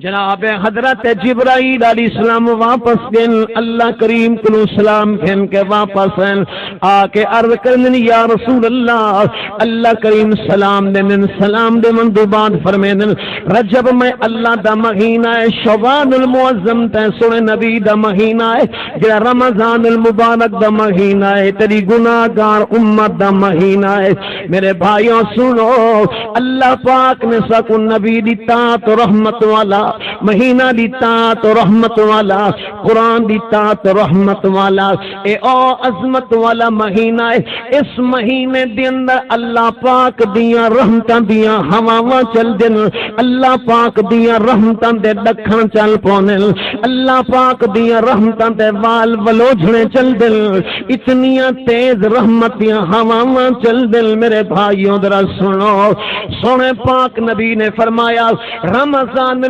جناب حضرت جبرائیل علیہ السلام واپس گئن اللہ کریم کو سلام کہن کے واپس ہیں آ کے عرض کرن یا رسول اللہ کریم سلام دین سلام دے من دو بعد فرمین رجب میں اللہ دا مہینہ ہے شعبان المعظم تے سنے نبی دا مہینہ ہے جڑا رمضان المبارک دا مہینہ ہے تیری گناہگار امت دا مہینہ ہے میرے بھائیوں سنو اللہ پاک نے سکو نبی دی طاعت و رحمت والا مہینہ دی طاعت و رحمت والا قرآن دی طاعت و رحمت والا اے او عظمت والا مہینہ ہے اس مہینے دے اندر اللہ پاک دیاں رحمتاں دیاں ہواواں چل دین اللہ پاک دیاں رحمتاں دے دکھاں چل پونے اللہ پاک دیاں رحمتاں دے وال ولوجھنے چل دین اتنیاں تیز رحمتیاں ہواواں چل دین میرے بھائیوں ذرا سنو سونے پاک نبی نے فرمایا رمضان